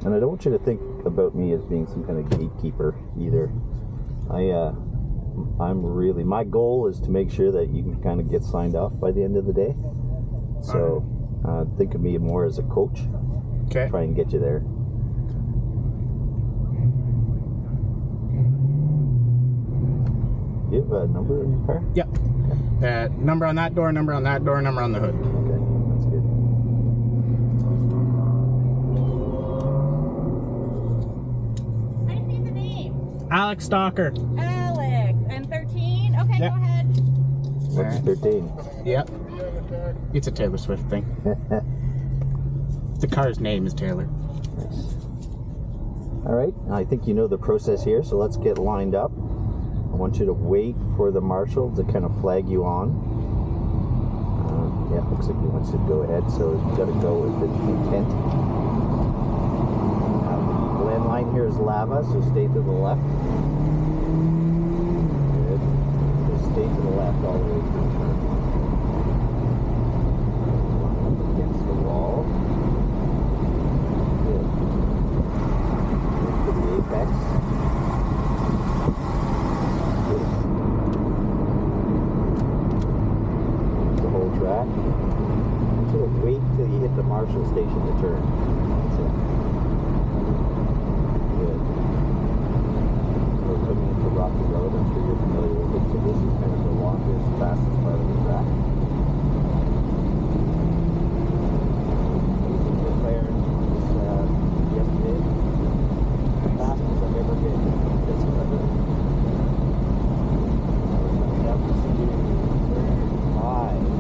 And I don't want you to think about me as being some kind of gatekeeper either. I'm really, my goal is to make sure that you can kind of get signed off by the end of the day. So think of me more as a coach. Okay. Try and get you there. You have a number in your car? Yep. Number on that door, number on that door, number on the hood. Okay, that's good. I just need the name. Alex Stalker. Alex. And 13? Okay, Yep. go ahead. What's 13? Yep. It's a Taylor Swift thing. The car's name is Taylor. Nice. All right, I think you know the process here, so let's get lined up. I want you to wait for the marshal to kind of flag you on. Yeah, looks like he wants you to go ahead, so you've got to go with the intent. The landline here is lava, so stay to the left. Good. Just stay to the left all the way through the turn. Against the wall. Good. Into the apex. Track. So wait till you hit the marshal station to turn. That's it. Good. So we're coming into Rocky Road. I'm sure you're familiar with it. So this is kind of the longest, fastest part of the track. Amazing McLaren yesterday. The fastest I've ever been. This is ever. Coming up to turn 5.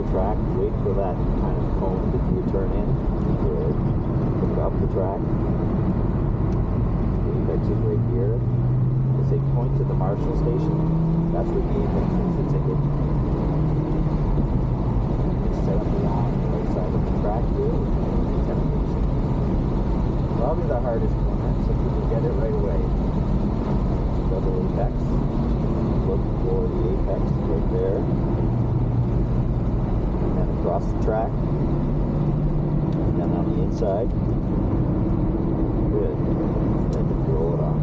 Track, wait for that kind of cone to do a turn in. Good. Pick up the track. The apex is right here. As they point to the marshal station, that's where the apex is. It's a hit. Just set up along the right side of the track here. Probably the hardest corner, so people get it right away. Double apex. Look for the apex right there. Across the track, and then on the inside. Good. Then just roll it on.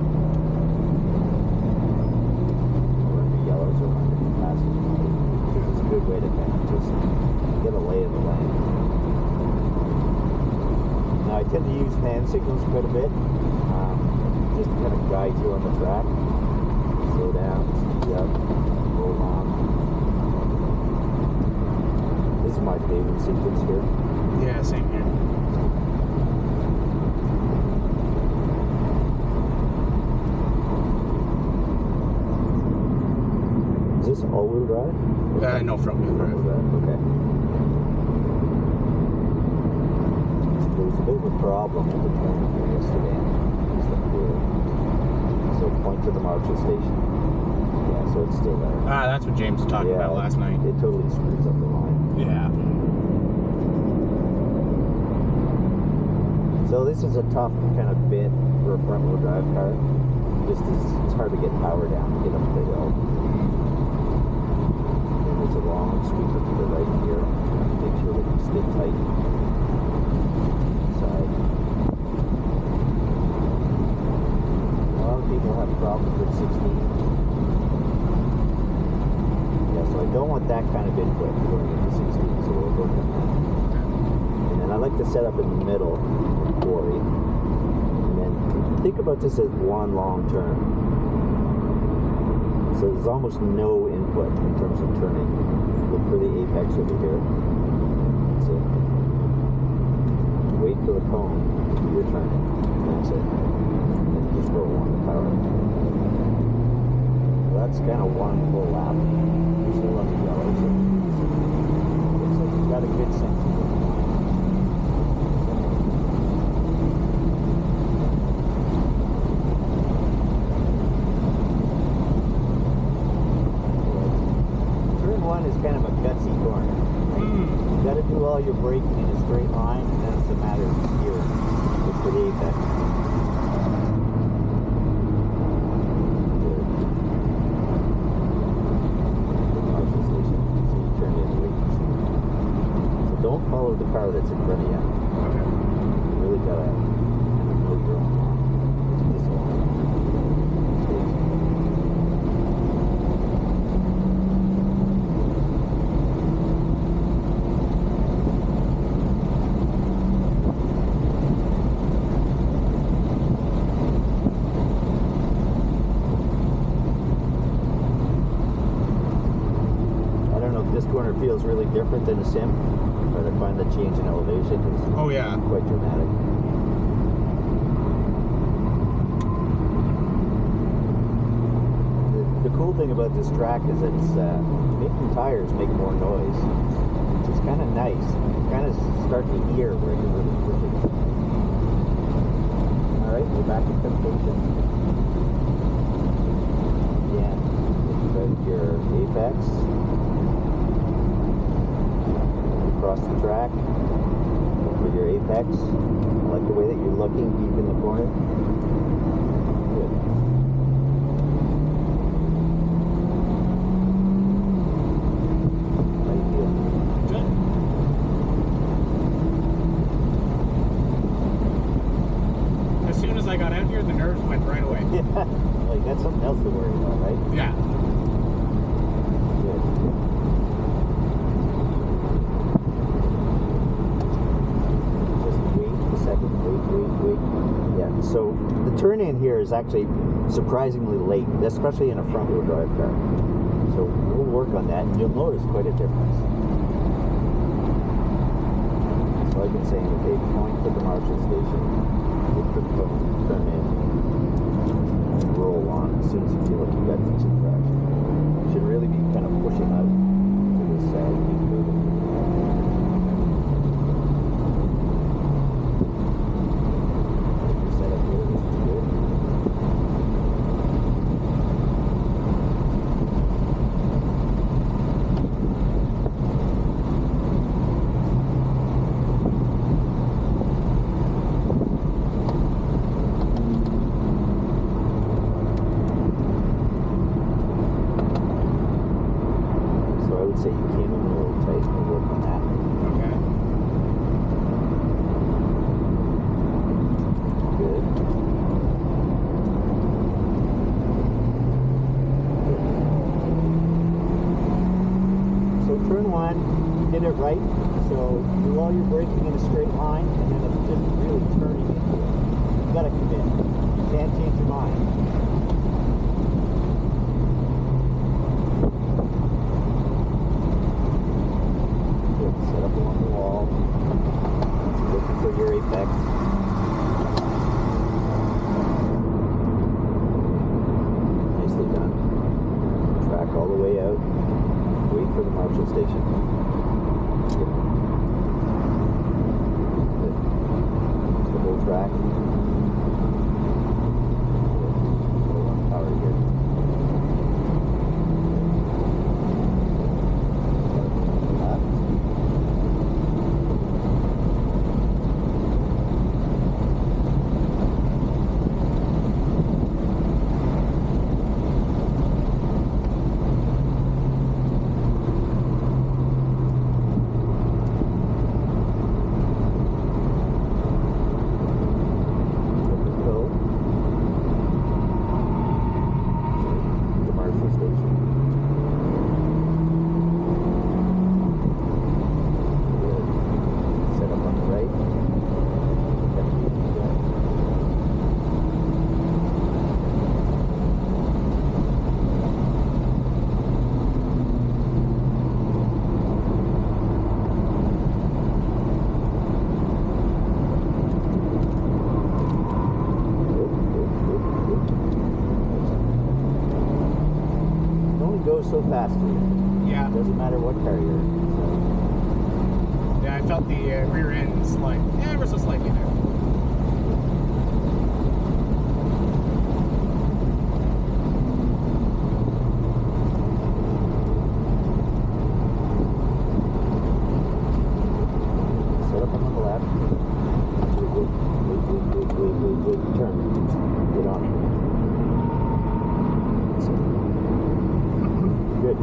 Run the yellows or run the passes. It's a good way to kind of just get a lay of the land. Now I tend to use hand signals quite a bit, just to kind of guide you on the track. Slow down, speed up, roll on. This is my favorite sequence here. Yeah, same here. Is this all-wheel drive? No front-wheel drive. Okay. So there was a bit of a problem with the training here yesterday. So point to the marshal station. Yeah, so it's still there. Ah, that's what James was talking about last night. It totally screws up the line. Yeah. So this is a tough kind of bit for a front-wheel drive car. Just it's hard to get power down to get up the hill. And there's a long sweeper to the right here. Make sure that you stay tight. Side. A lot of people have problems with 16. Yeah, so I don't want that kind of input going into 16, so we'll go with that. And then I like to set up in the middle of quarry. And then think about this as one long turn. So there's almost no input in terms of turning. Look for the apex over here. That's it. Wait for the cone to do your turning. That's it. And then just roll on the power. So that's kind of one full lap. You're still on the yellow, so looks like you've got a good sense of it. Is kind of a gutsy corner. Right? You got to do all your braking in a straight line, and then it's a matter of steering. Look for the apex. Good. The marshal station. So you turn in the way you see. don't follow the car that's in front of you. Okay. You really gotta know your own line. It's this one. This corner feels really different than a sim, but I find the change in elevation is Oh yeah. quite dramatic. The cool thing about this track is it's making tires make more noise, which is kind of nice. You kind of start to hear where you're really pushing. All right, we're back at Temptation. Again, think about your apex. Across the track for your apex. I like the way that you're looking deep in the corner. Good. How you feeling? Good. As soon as I got out here, the nerves went right away. Yeah. Like that's something else to worry about, right? Yeah. Good. Wait. Yeah, so the turn in here is actually surprisingly late, especially in a front wheel drive car. So we'll work on that and you'll notice quite a difference. So I've been saying, okay, point to the Marshall station, look for the phone, turn in, and roll on as soon as you feel like you got decent traction. You should really be kind of pushing out to this deep moving. Say you came in a little tight, we'll work on that. Okay. Good. So turn one, hit it right. So do all your braking in a straight line and then just really turning into it. You gotta commit. You can't change your mind. Set up along the wall. Looking for your apex. Nicely done. Track all the way out. Wait for the Marshall station. Good. That's the whole track. Good. Low on power here. So fast here. Yeah. Doesn't matter what car you're in. So. Yeah, I felt the rear end slide ever so slightly there. Set up on the left. Wait. Turn. Get on. Good.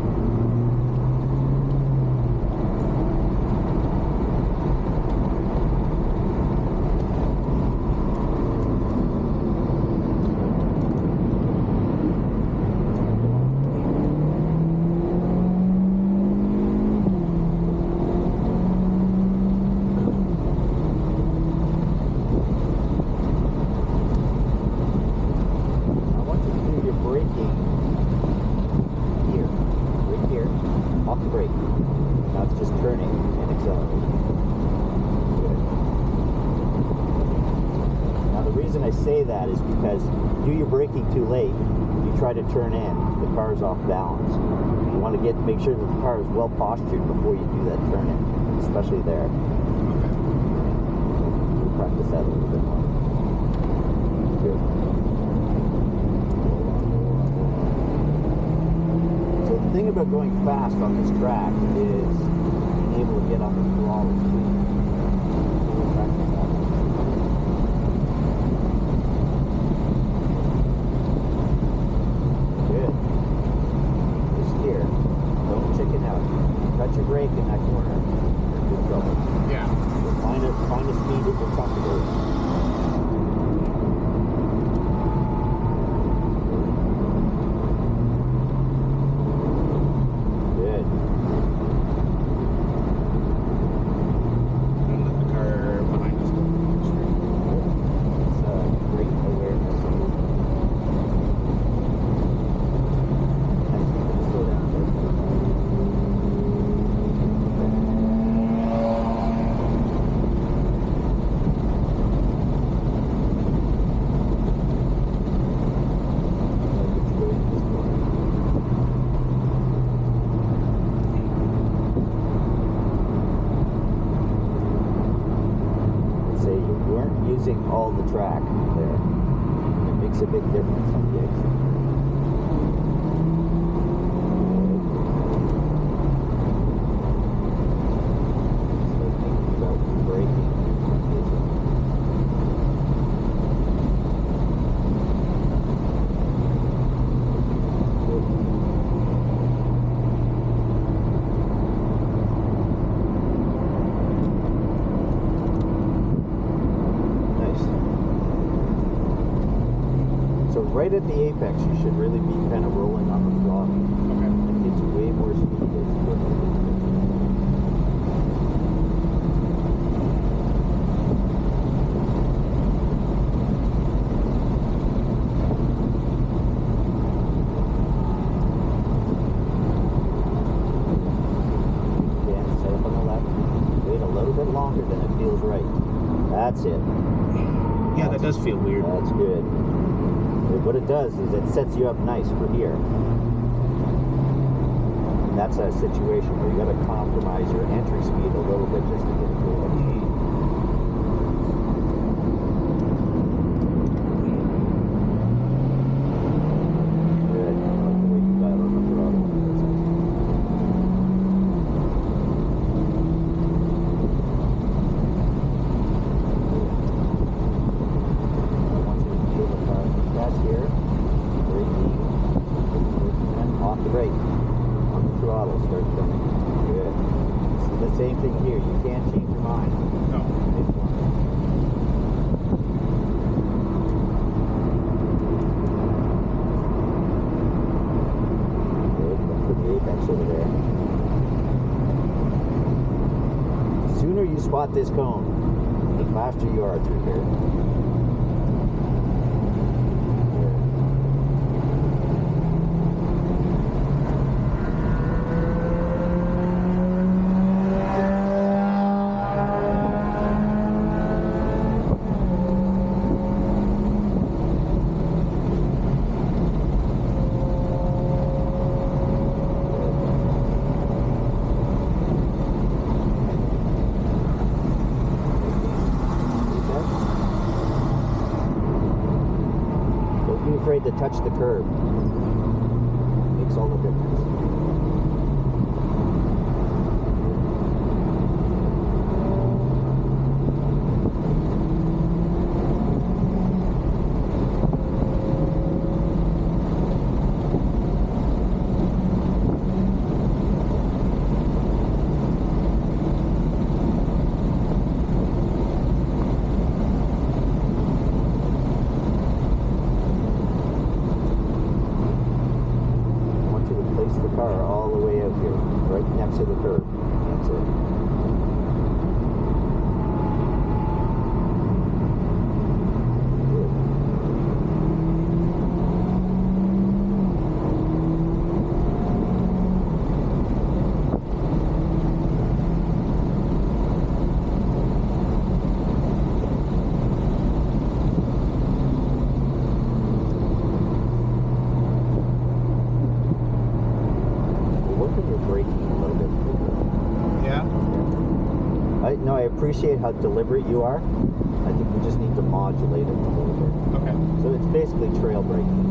brake. Now it's just turning and accelerating. Good. Now the reason I say that is because if you do your braking too late, you try to turn in, the car's off balance. You want to make sure that the car is well postured before you do that turn in, especially there. We'll practice that a little bit more. Good. So the thing about going fast on this track is being able to get on the throttle too. We'll practice that. Good. Just here. Don't chicken out. Touch your brake in that corner. You're in good trouble. Yeah. Find a speed that you're comfortable with. Good. Don't let the car behind us go. It's great awareness. Nice. Slow down there. Say you weren't using all the track there. It makes a big difference on the exit. Start thinking about braking. Nice. So right at the apex, you should really be kind of rolling on the throttle. Okay. It gives you way more speed as you go through the Again, set up on the left. Wait a little bit longer than it feels right. That's it. Yeah, that does feel weird. That's good. What it does is it sets you up nice for here. And that's a situation where you got to compromise your entry speed a little bit just to get it going. Good. I like the way you got on the throttle. I want you to feel the car press here, braking, and off the brake, on the throttle, start turning. Good. This is the same thing here. You can't change your mind. No. It's one. Good. Look for the apex over there. The sooner you spot this cone, the faster you are through here. Don't be afraid to touch the curb. Makes all the difference. to the curb. That's it. Good. working your braking a little bit. Yeah? No, I appreciate how deliberate you are. I think we just need to modulate it a little bit. Okay. So it's basically trail braking.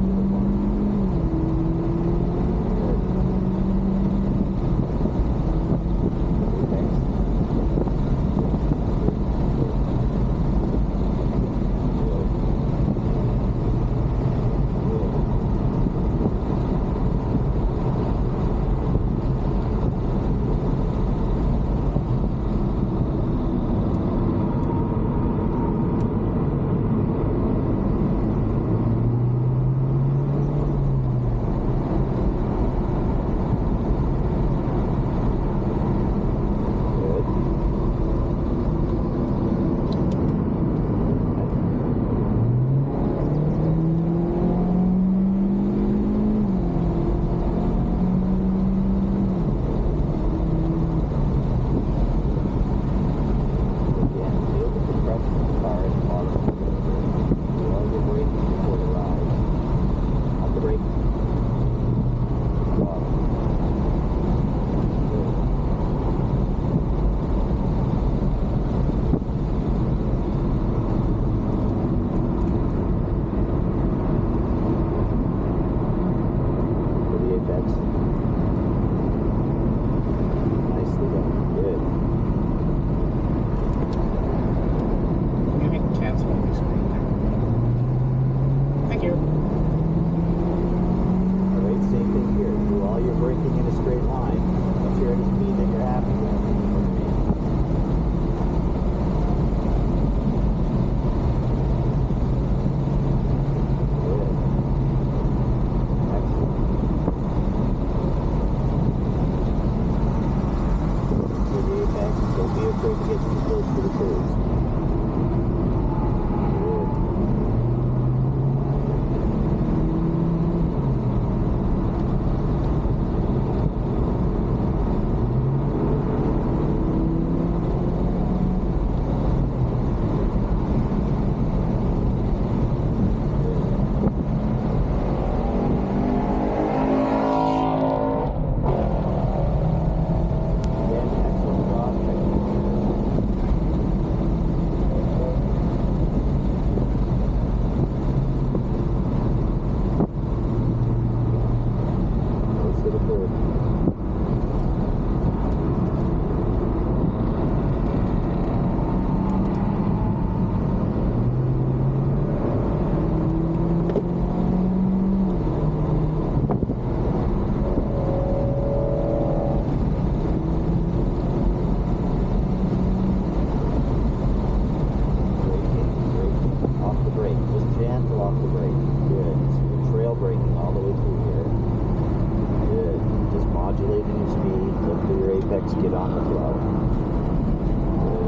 Get on the throttle.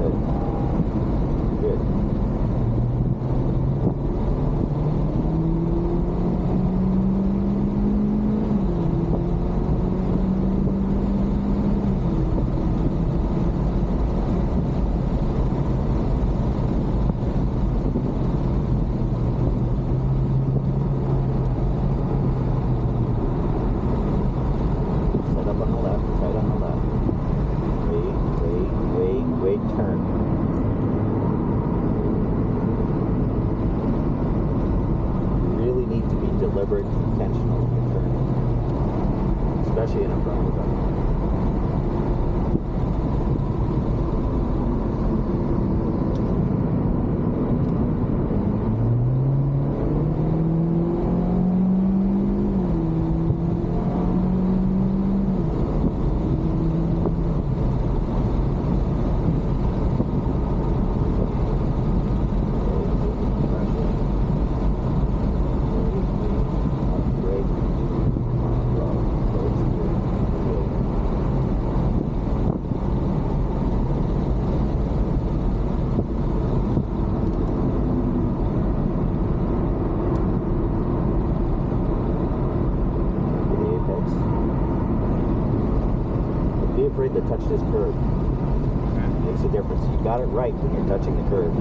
Good. Good. Set up on the left, right on the left. Wait, turn. You really need to be deliberate and intentional when you're turning, especially in a roundabout. Afraid to touch this curb. Makes a difference. You got it right when you're touching the curb.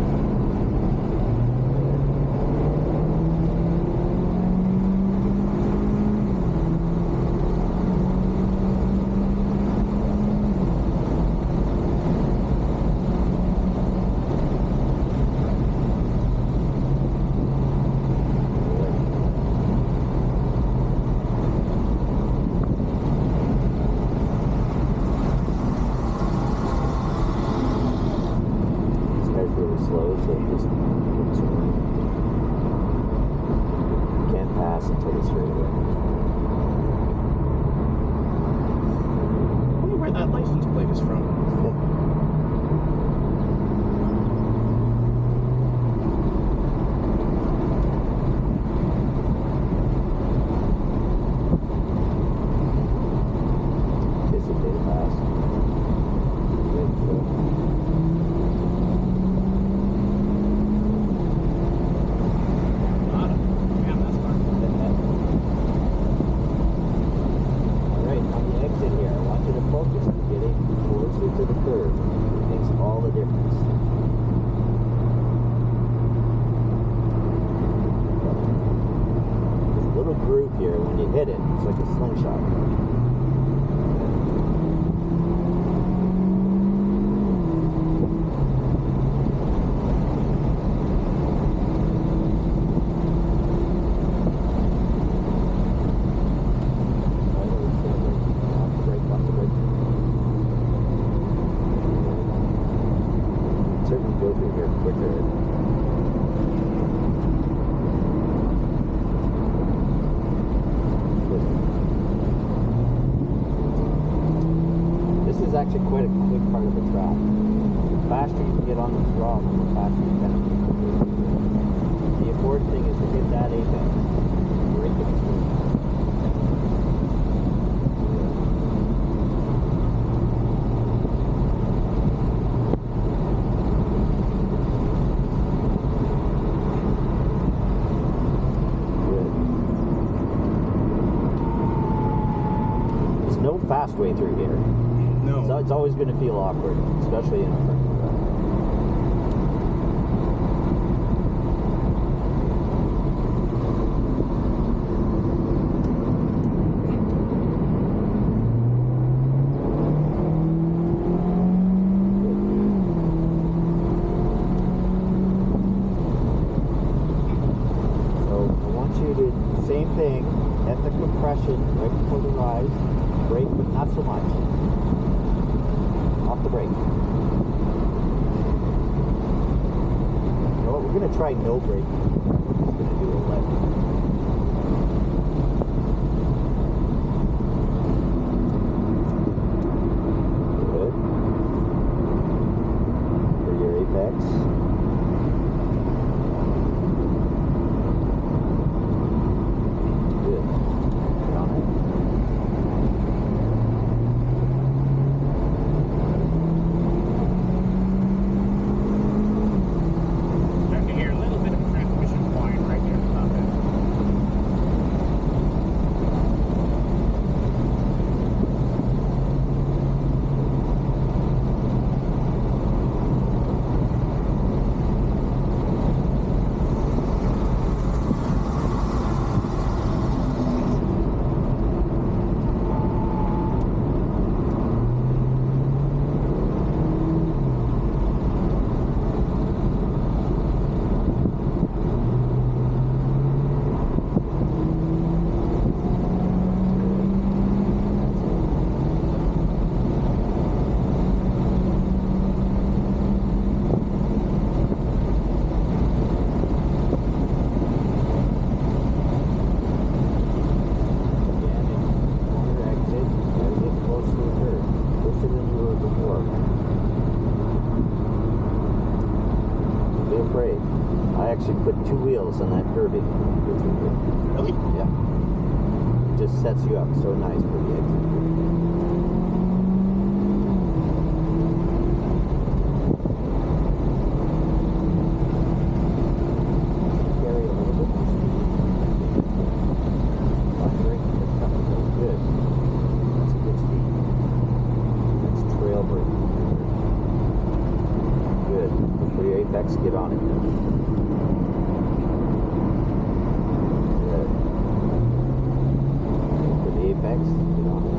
is from. Anticipated pass. Good to go. Alright, on the exit here, I want you to focus on getting closer to the curve. It makes all the difference. This little groove here, when you hit it, it's like a slingshot. Certainly go through here quicker. This is actually quite a quick part of the track. The faster you can get on the throttle, the faster you can. The important thing is to hit that apex. Break it through. No fast way through here. No. So it's always going to feel awkward, especially in a front track. So I want you to, same thing, at the compression right before the rise. Brake, but not so much. Off the brake. You know what? We're going to try no brake. We're just going to do a left. Good. For your apex. Good. Get on it. Afraid. I actually put 2 wheels on that curving. Really? Yeah. It just sets you up so nice for the exit. Carry a little bit more speed. Brake, that's good. That's a good speed. That's trail brake. Good. For your apex, get on it. Good. For the apex, get on it.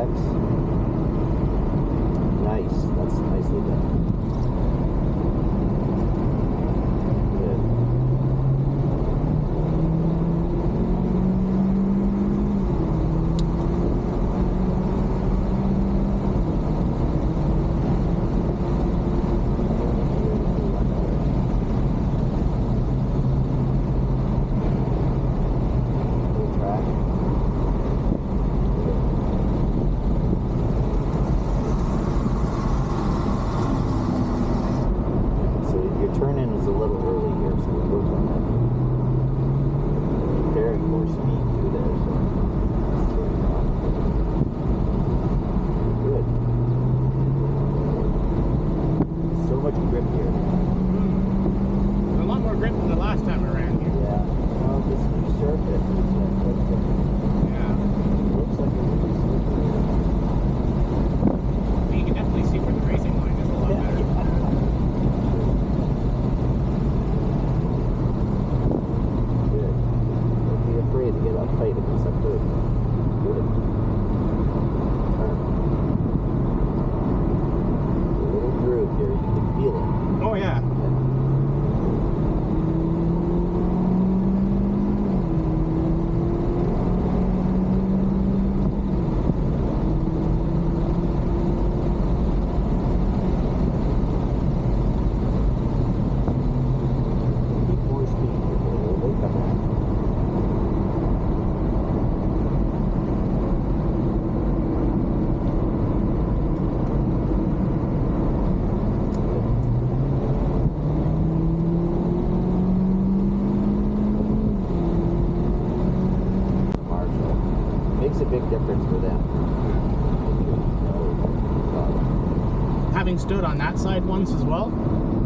apex. Nice. That's nicely done. Turn-in is a little early here, so we'll work on that. Carrying more speed through there, so good. So much grip here. A lot more grip than the last time I ran here. Yeah. Well, this new surface is quite different. Yeah. Looks like it's really slippery. You can definitely see where the racing line is a lot better. To get up tight against that curve. Good. Turn. A little groove here, you can feel it. Oh yeah. Keep more speed here, a little bit. Come on. Makes a big difference for them. Having stood on that side once as well.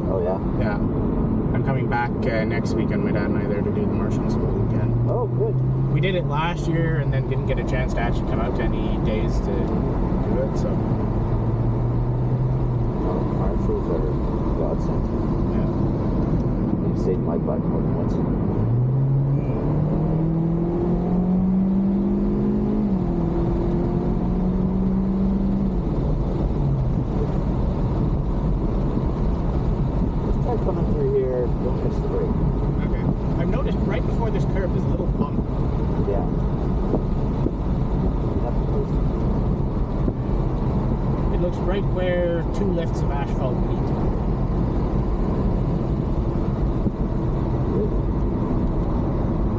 Oh yeah? Yeah. I'm coming back next weekend. My dad and I are there to do the marshalling school again. Oh, good. We did it last year and then didn't get a chance to actually come out to any days to do it, so. Marshals are godsend. Yeah. You've saved my butt more than once. Coming through here, don't miss the brake. Okay. I've noticed right before this curve there's a little bump. Yeah. You have to post It looks right where two lifts of asphalt meet. Good.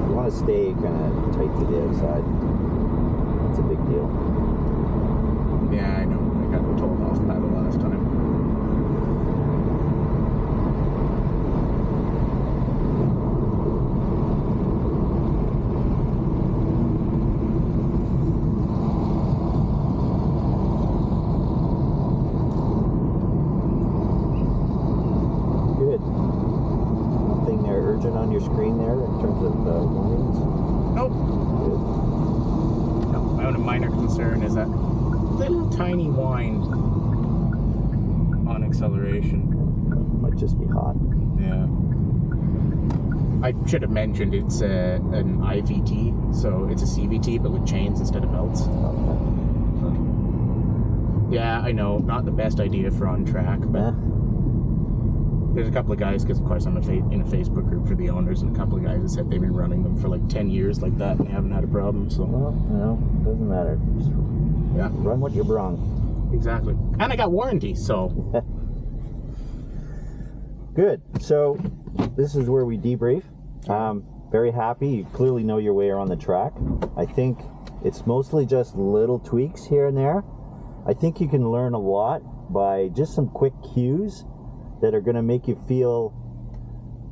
You want to stay kind of tight to the outside. It's a big deal. Yeah, I know. I got told off by the last time. On your screen there in terms of warnings? Nope. Good. No, my only minor concern is that little tiny whine on acceleration. Might just be hot. Yeah. I should have mentioned it's an IVT, so it's a CVT but with chains instead of belts. Okay. Yeah, I know, not the best idea for on track, but there's a couple of guys, because of course I'm in a Facebook group for the owners, and a couple of guys that said they've been running them for like 10 years like that and they haven't had a problem, so. Well, doesn't matter. Just run what you brung. Exactly. And I got warranty, so. Good. So, this is where we debrief. Very happy. You clearly know your way around the track. I think it's mostly just little tweaks here and there. I think you can learn a lot by just some quick cues that are going to make you feel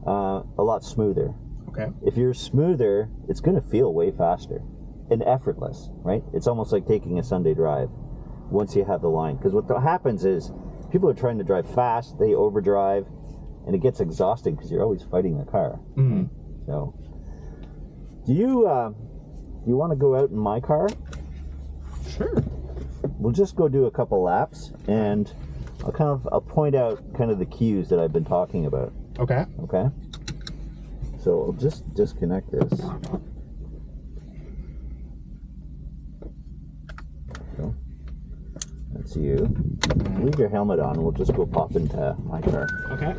a lot smoother. Okay. If you're smoother, it's going to feel way faster and effortless, right? It's almost like taking a Sunday drive once you have the line. Because what happens is people are trying to drive fast, they overdrive, and it gets exhausting because you're always fighting the car. Mm-hmm. So, do you want to go out in my car? Sure. We'll just go do a couple laps, and I'll point out kind of the cues that I've been talking about. Okay. Okay. So I'll just disconnect this. So, you. Leave your helmet on. We'll just go pop into my car. Okay.